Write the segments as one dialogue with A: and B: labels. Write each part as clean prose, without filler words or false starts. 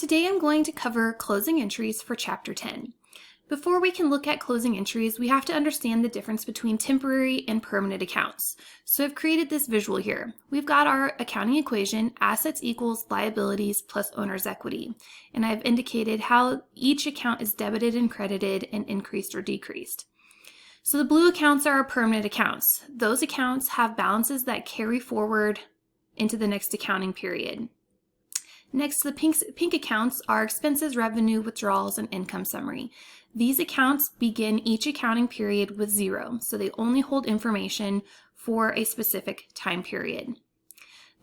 A: Today I'm going to cover closing entries for Chapter 10. Before we can look at closing entries, we have to understand the difference between temporary and permanent accounts. So I've created this visual here. We've got our accounting equation, assets equals liabilities plus owner's equity. And I've indicated how each account is debited and credited and increased or decreased. So the blue accounts are our permanent accounts. Those accounts have balances that carry forward into the next accounting period. Next, the pink accounts are expenses, revenue, withdrawals, and income summary. These accounts begin each accounting period with 0, so they only hold information for a specific time period.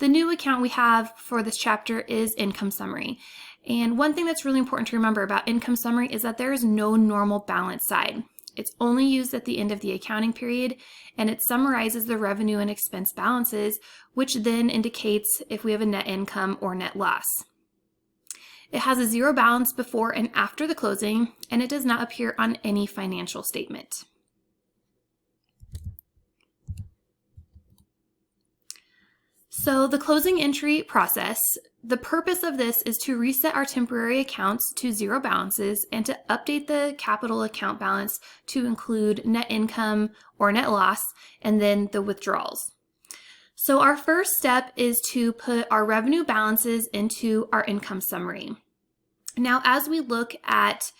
A: The new account we have for this chapter is income summary. And one thing that's really important to remember about income summary is that there is no normal balance side. It's only used at the end of the accounting period, and it summarizes the revenue and expense balances, which then indicates if we have a net income or net loss. It has a 0 balance before and after the closing, and it does not appear on any financial statement. So the closing entry process, the purpose of this is to reset our temporary accounts to 0 balances and to update the capital account balance to include net income or net loss and then the withdrawals. So our first step is to put our revenue balances into our income summary. Now, as we look at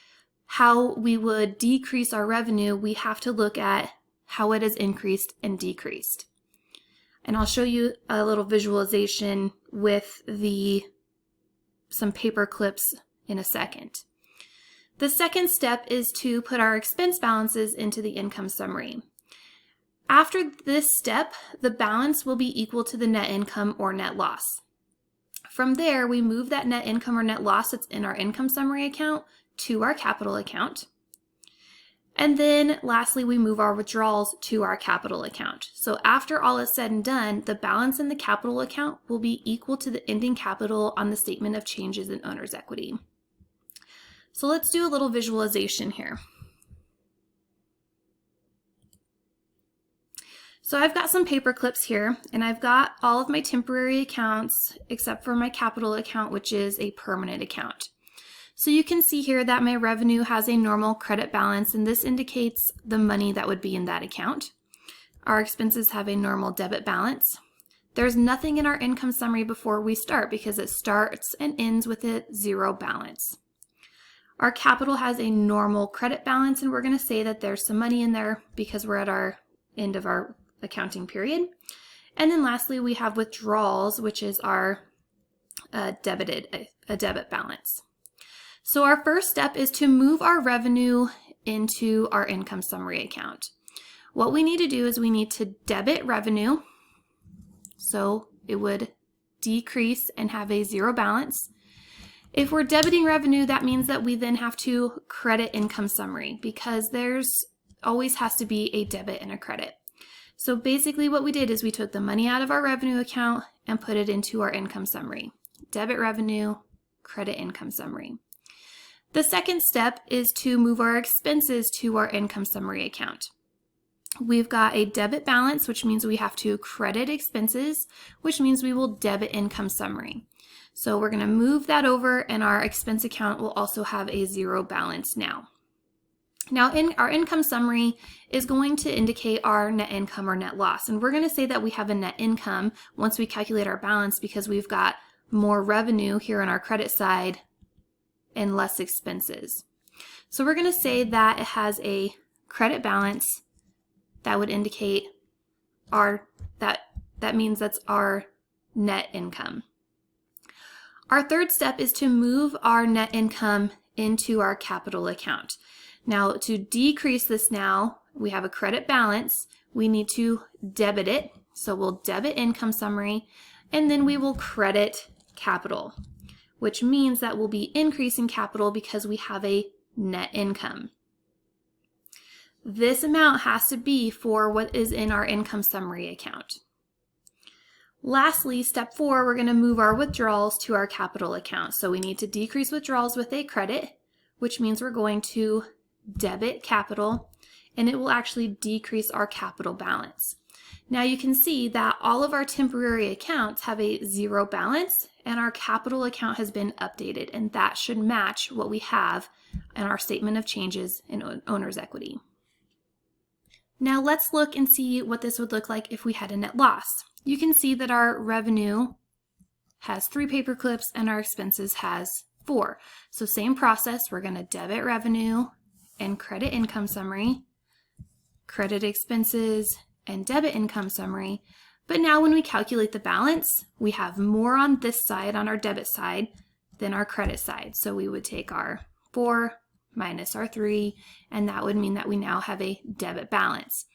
A: how we would decrease our revenue, we have to look at how it has increased and decreased. And I'll show you a little visualization with some paper clips in a second. The second step is to put our expense balances into the income summary. After this step, the balance will be equal to the net income or net loss. From there, we move that net income or net loss that's in our income summary account to our capital account. And then lastly, we move our withdrawals to our capital account. So after all is said and done, the balance in the capital account will be equal to the ending capital on the statement of changes in owner's equity. So let's do a little visualization here. So I've got some paper clips here, and I've got all of my temporary accounts except for my capital account, which is a permanent account. So you can see here that my revenue has a normal credit balance, and this indicates the money that would be in that account. Our expenses have a normal debit balance. There's nothing in our income summary before we start because it starts and ends with a 0 balance. Our capital has a normal credit balance, and we're going to say that there's some money in there because we're at our end of our accounting period. And then lastly, we have withdrawals, which is our debit balance. So our first step is to move our revenue into our income summary account. What we need to do is we need to debit revenue. So it would decrease and have a 0 balance. If we're debiting revenue, that means that we then have to credit income summary because there's always has to be a debit and a credit. So basically what we did is we took the money out of our revenue account and put it into our income summary. Debit revenue, credit income summary. The second step is to move our expenses to our income summary account. We've got a debit balance, which means we have to credit expenses, which means we will debit income summary. So we're going to move that over, and our expense account will also have a 0 balance now. Now, in our income summary is going to indicate our net income or net loss, and we're going to say that we have a net income once we calculate our balance because we've got more revenue here on our credit side and less expenses. So we're going to say that it has a credit balance that would indicate that means that's our net income. Our third step is to move our net income into our capital account. Now, to decrease this now, we have a credit balance. We need to debit it. So we'll debit income summary, and then we will credit capital, which means that we'll be increasing capital because we have a net income. This amount has to be for what is in our income summary account. Lastly, step 4, we're going to move our withdrawals to our capital account. So we need to decrease withdrawals with a credit, which means we're going to debit capital, and it will actually decrease our capital balance. Now you can see that all of our temporary accounts have a 0 balance and our capital account has been updated, and that should match what we have in our statement of changes in owner's equity. Now let's look and see what this would look like if we had a net loss. You can see that our revenue has 3 paper clips and our expenses has 4. So same process, we're going to debit revenue and credit income summary, credit expenses and debit income summary. But now when we calculate the balance, we have more on this side, on our debit side, than our credit side. So we would take our 4 minus our 3, and that would mean that we now have a debit balance.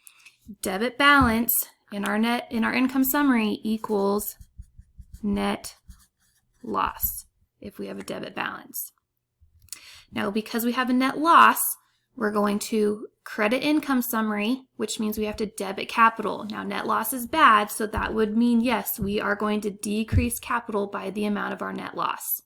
A: Debit balance in our income summary equals net loss if we have a debit balance. Now, because we have a net loss, we're going to credit income summary, which means we have to debit capital. Now, net loss is bad, so that would mean, yes, we are going to decrease capital by the amount of our net loss.